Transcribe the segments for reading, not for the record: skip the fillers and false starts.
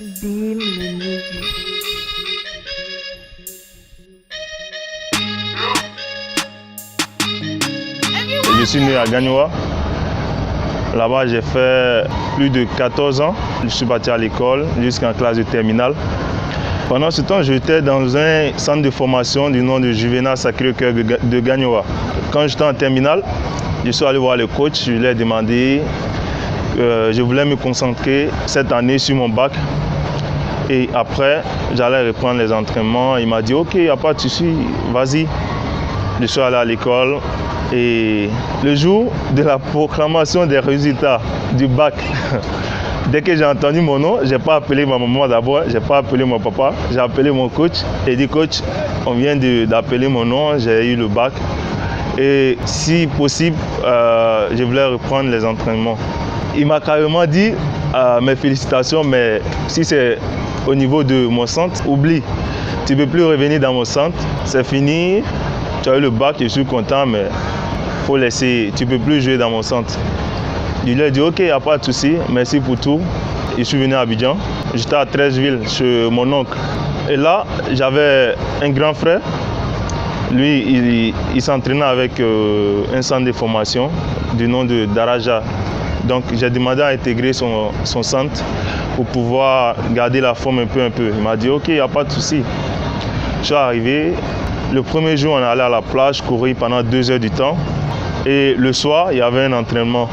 Bim le musique. Je suis né à Gagnoa. Là-bas, j'ai fait plus de 14 ans. Je suis parti à l'école jusqu'en classe de terminale. Pendant ce temps, j'étais dans un centre de formation du nom de Juvénal Sacré-Cœur de Gagnoa. Quand j'étais en terminale, je suis allé voir le coach. Je lui ai demandé que je voulais me concentrer cette année sur mon bac. Et après, j'allais reprendre les entraînements. Il m'a dit « Ok, il n'y a pas de souci, vas-y ». Je suis allé à l'école. Et le jour de la proclamation des résultats du bac, dès que j'ai entendu mon nom, je n'ai pas appelé ma maman d'abord, je n'ai pas appelé mon papa, j'ai appelé mon coach et dit coach, on vient d'appeler mon nom, j'ai eu le bac et si possible, je voulais reprendre les entraînements. Il m'a carrément dit mes félicitations, mais si c'est au niveau de mon centre, oublie, tu ne peux plus revenir dans mon centre, c'est fini, tu as eu le bac, je suis content, mais faut laisser, tu ne peux plus jouer dans mon centre. Je lui ai dit ok, il n'y a pas de souci, merci pour tout. Je suis venu à Abidjan, j'étais à Treichville chez mon oncle. Et là, j'avais un grand frère, lui il s'entraînait avec un centre de formation du nom de Daraja. Donc j'ai demandé à intégrer son centre pour pouvoir garder la forme un peu. Il m'a dit ok, il n'y a pas de souci. Je suis arrivé, le premier jour on est allé à la plage, courir pendant 2 heures du temps. Et le soir, il y avait un entraînement.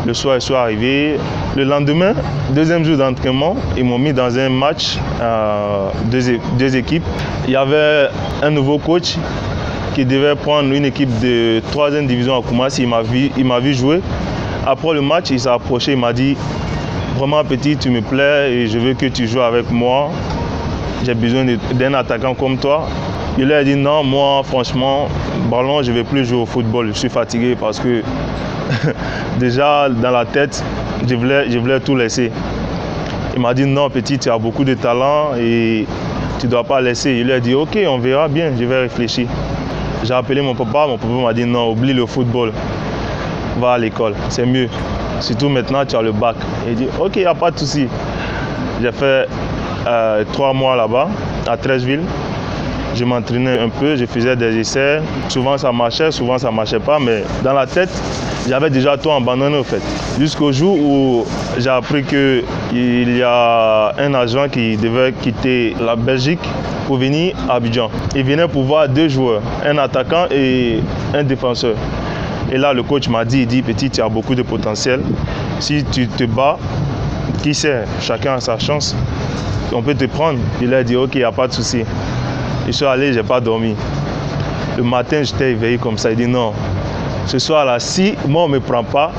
Le soir, je suis arrivé. Le lendemain, deuxième jour d'entraînement, ils m'ont mis dans un match, deux équipes. Il y avait un nouveau coach qui devait prendre une équipe de 3e division à Koumassi. Il m'a vu jouer. Après le match, il s'est approché, il m'a dit « Vraiment petit, tu me plais et je veux que tu joues avec moi. J'ai besoin d'un attaquant comme toi. » Il lui a dit non, moi franchement, ballon, je ne vais plus jouer au football, je suis fatigué parce que déjà dans la tête, je voulais tout laisser. Il m'a dit non petit, tu as beaucoup de talent et tu ne dois pas laisser. Il lui a dit ok, on verra bien, je vais réfléchir. J'ai appelé mon papa m'a dit non, oublie le football, va à l'école, c'est mieux. Surtout maintenant, tu as le bac. Il dit ok, il n'y a pas de souci. J'ai fait 3 mois là-bas, à Treichville. Je m'entraînais un peu, je faisais des essais. Souvent ça marchait, souvent ça ne marchait pas, mais dans la tête, j'avais déjà tout abandonné au fait. Jusqu'au jour où j'ai appris qu'il y a un agent qui devait quitter la Belgique pour venir à Abidjan. Il venait pour voir 2 joueurs, un attaquant et un défenseur. Et là, le coach m'a dit, petit, tu as beaucoup de potentiel. Si tu te bats, qui sait, chacun a sa chance, on peut te prendre. Il a dit, ok, il n'y a pas de souci. Je suis allé, je n'ai pas dormi. Le matin, j'étais éveillé comme ça. Il dit non, ce soir-là, si moi on ne me prend pas,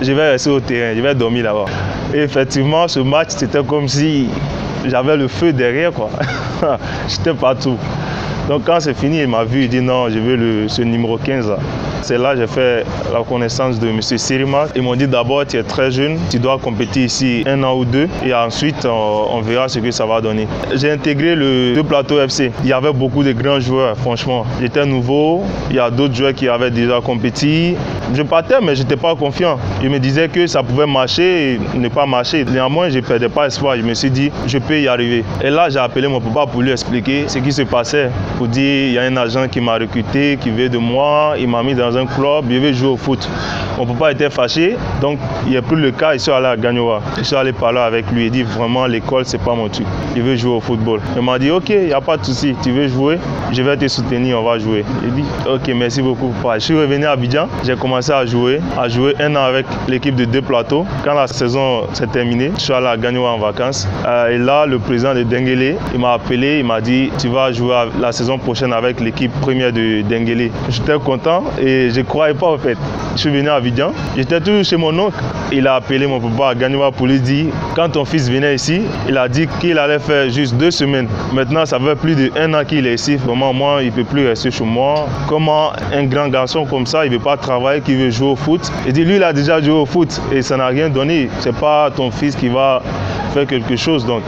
je vais rester au terrain, je vais dormir là-bas. Et effectivement, ce match, c'était comme si j'avais le feu derrière, quoi. J'étais partout. Donc quand c'est fini, il m'a vu, il dit non, je veux ce numéro 15 là. C'est là que j'ai fait la connaissance de M. Sirima. Ils m'ont dit d'abord, tu es très jeune, tu dois compétir ici 1 an ou 2 et ensuite on verra ce que ça va donner. J'ai intégré le Deux Plateaux FC. Il y avait beaucoup de grands joueurs, franchement. J'étais nouveau, il y a d'autres joueurs qui avaient déjà compéti. Je partais mais je n'étais pas confiant. Je me disais que ça pouvait marcher et ne pas marcher. Néanmoins, je ne perdais pas espoir. Je me suis dit, je peux y arriver. Et là, j'ai appelé mon papa pour lui expliquer ce qui se passait. Pour dire, il y a un agent qui m'a recruté, qui veut de moi, il m'a mis dans un club, je vais jouer au foot. Mon papa était fâché, donc il n'y a plus le cas, il suis allé à Gagnoa. Je suis allé parler avec lui, il dit vraiment l'école c'est pas mon truc, je veux jouer au football. Il m'a dit ok, il n'y a pas de souci, tu veux jouer, je vais te soutenir, on va jouer. Il dit ok, merci beaucoup. Je suis revenu à Abidjan, j'ai commencé à jouer 1 an avec l'équipe de Deux Plateaux. Quand la saison s'est terminée, je suis allé à Gagnoa en vacances. Et là, le président de Denguélé, il m'a appelé, il m'a dit tu vas jouer la saison prochaine avec l'équipe première de Denguélé. J'étais content et je ne croyais pas en fait. Je suis venu à Abidjan, j'étais toujours chez mon oncle. Il a appelé mon papa à Gagnoa pour lui dire, quand ton fils venait ici, il a dit qu'il allait faire juste 2 semaines. Maintenant, ça fait plus d'1 an qu'il est ici. Vraiment, moi, il ne peut plus rester chez moi. Comment un grand garçon comme ça, il ne veut pas travailler, qui veut jouer au foot. Il dit, lui, il a déjà joué au foot et ça n'a rien donné. Ce n'est pas ton fils qui va faire quelque chose. Donc,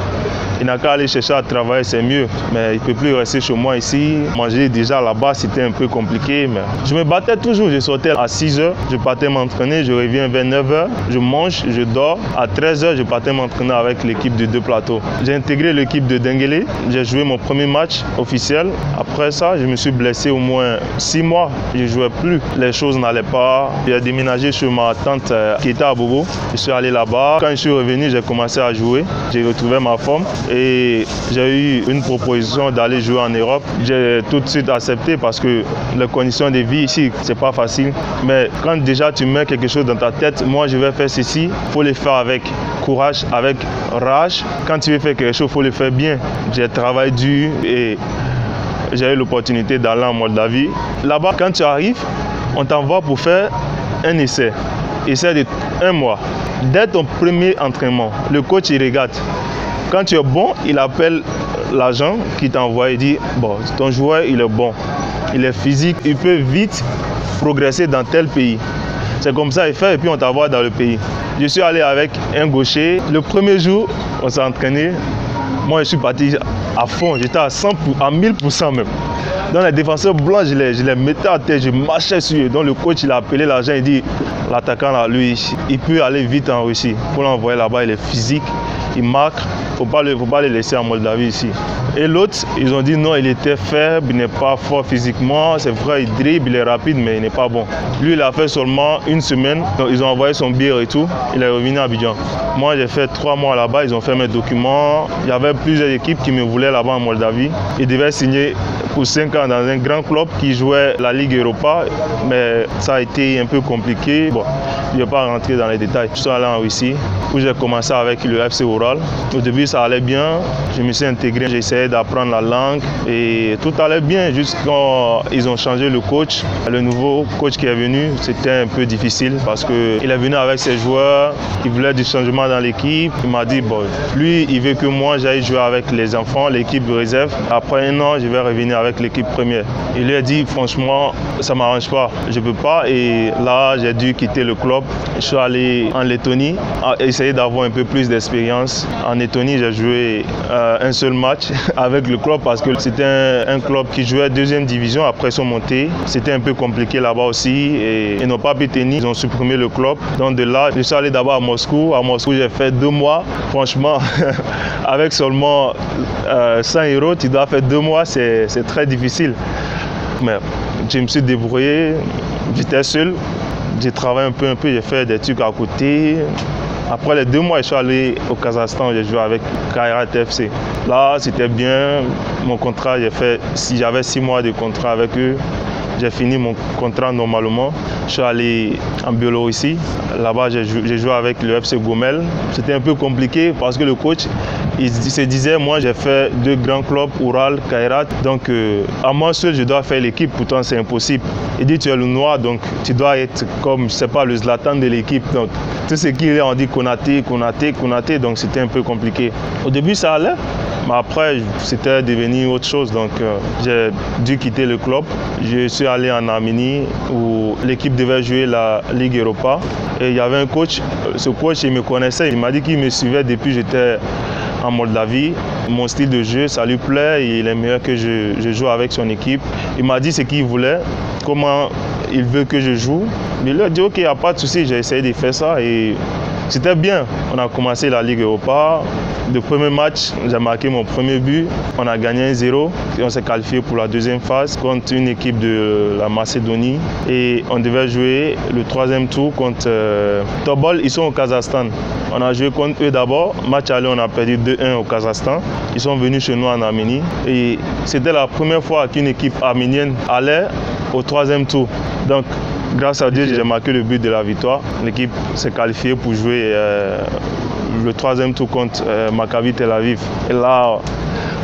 Il n'a qu'à aller chercher à travailler, c'est mieux. Mais il ne peut plus rester chez moi ici. Manger déjà là-bas, c'était un peu compliqué. Mais je me battais toujours. Je sortais à 6 h, je partais m'entraîner, je reviens vers 9 h, je mange, je dors. À 13 h, je partais m'entraîner avec l'équipe de 2 plateaux. J'ai intégré l'équipe de Denguélé. J'ai joué mon premier match officiel. Après ça, je me suis blessé au moins 6 mois. Je ne jouais plus. Les choses n'allaient pas. J'ai déménagé chez ma tante qui était à Bobo. Je suis allé là-bas. Quand je suis revenu, j'ai commencé à jouer. J'ai retrouvé ma forme et j'ai eu une proposition d'aller jouer en Europe. J'ai tout de suite accepté parce que les conditions de vie ici, c'est pas facile. Mais quand déjà tu mets quelque chose dans ta tête, moi je vais faire ceci, il faut le faire avec courage, avec rage. Quand tu veux faire quelque chose, il faut le faire bien. J'ai travaillé dur et j'ai eu l'opportunité d'aller en Moldavie. Là-bas, quand tu arrives, on t'envoie pour faire un essai. Essai de 1 mois. Dès ton premier entraînement, le coach il regarde. Quand tu es bon, il appelle l'agent qui t'envoie et dit « Bon, ton joueur il est bon, il est physique, il peut vite progresser dans tel pays. » C'est comme ça il fait et puis on t'envoie dans le pays. Je suis allé avec un gaucher. Le premier jour, on s'est entraîné. Moi, je suis parti à fond. J'étais à 1000% même. Donc les défenseurs blancs, je les mettais à terre, je marchais sur eux. Donc le coach, il a appelé l'agent, il dit l'attaquant là, lui, il peut aller vite en Russie. Il faut l'envoyer là-bas, il est physique, il marque. Il ne faut pas le laisser en Moldavie ici. Et l'autre, ils ont dit non, il était faible, il n'est pas fort physiquement. C'est vrai, il dribble, il est rapide, mais il n'est pas bon. Lui, il a fait seulement 1 semaine. Donc, ils ont envoyé son billet et tout. Il est revenu à Abidjan. Moi, j'ai fait 3 mois là-bas. Ils ont fait mes documents. Il y avait plusieurs équipes qui me voulaient là-bas en Moldavie. Ils devaient signer pour 5 ans dans un grand club qui jouait la Ligue Europa. Mais ça a été un peu compliqué. Bon, je ne vais pas rentrer dans les détails. Je suis allé en Russie où j'ai commencé avec le FC Oral. Au début, ça allait bien. Je me suis intégré. J'ai essayé d'apprendre la langue et tout allait bien jusqu'à quand ils ont changé le coach. Le nouveau coach qui est venu, c'était un peu difficile parce qu'il est venu avec ses joueurs. Il voulait du changement dans l'équipe. Il m'a dit, bon, lui, il veut que moi, j'aille jouer avec les enfants, l'équipe de réserve. Après 1 an, je vais revenir avec l'équipe première. Il lui a dit, franchement, ça ne m'arrange pas. Je ne peux pas. Et là, j'ai dû quitter le club. Je suis allé en Lettonie, essayer d'avoir un peu plus d'expérience. En Lettonie, j'ai joué un seul match avec le club parce que c'était un club qui jouait 2e division, après ils sont montés. C'était un peu compliqué là-bas aussi et ils n'ont pas pu tenir, ils ont supprimé le club. Donc de là, je suis allé d'abord à Moscou. À Moscou, j'ai fait 2 mois. Franchement, avec seulement 100 €, tu dois faire 2 mois, c'est très difficile. Mais je me suis débrouillé, j'étais seul. J'ai travaillé un peu, j'ai fait des trucs à côté. Après les 2 mois, je suis allé au Kazakhstan, j'ai joué avec Kairat FC. Là, c'était bien. Mon contrat, j'avais 6 mois de contrat avec eux. J'ai fini mon contrat normalement. Je suis allé en Biélorussie. Là-bas, j'ai joué avec le FC Gomel. C'était un peu compliqué parce que le coach, il se disait, moi j'ai fait 2 grands clubs, Ural, Kairat. Donc à moi seul, je dois faire l'équipe. Pourtant, c'est impossible. Il dit, tu es le noir, donc tu dois être comme, je ne sais pas, le Zlatan de l'équipe. Donc tout ce qu'il est, on dit Konaté. Donc c'était un peu compliqué. Au début, ça allait. Mais après, c'était devenu autre chose. Donc j'ai dû quitter le club. Je suis allé en Arménie où l'équipe devait jouer la Ligue Europa. Et il y avait un coach. Ce coach, il me connaissait. Il m'a dit qu'il me suivait depuis que j'étais en Moldavie. Mon style de jeu, ça lui plaît. Et il aimait que je joue avec son équipe. Il m'a dit ce qu'il voulait, comment il veut que je joue. Mais il a dit, OK, il n'y a pas de souci. J'ai essayé de faire ça et c'était bien. On a commencé la Ligue Europa. Le premier match, j'ai marqué mon premier but. On a gagné 1-0 et on s'est qualifié pour la 2e phase contre une équipe de la Macédonie. Et on devait jouer le 3e tour contre Tobol. Ils sont au Kazakhstan. On a joué contre eux d'abord. Match aller, on a perdu 2-1 au Kazakhstan. Ils sont venus chez nous en Arménie. Et c'était la première fois qu'une équipe arménienne allait au 3e tour. Donc, grâce à Dieu, j'ai marqué le but de la victoire. L'équipe s'est qualifiée pour jouer le 3e tour contre Maccabi Tel Aviv. Et là,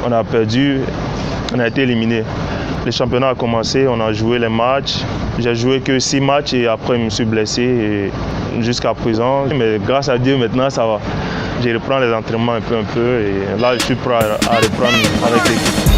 on a perdu, on a été éliminé. Le championnat a commencé, on a joué les matchs. J'ai joué que 6 matchs et après, je me suis blessé jusqu'à présent. Mais grâce à Dieu, maintenant, ça va. Je reprends les entraînements un peu et là, je suis prêt à reprendre avec l'équipe.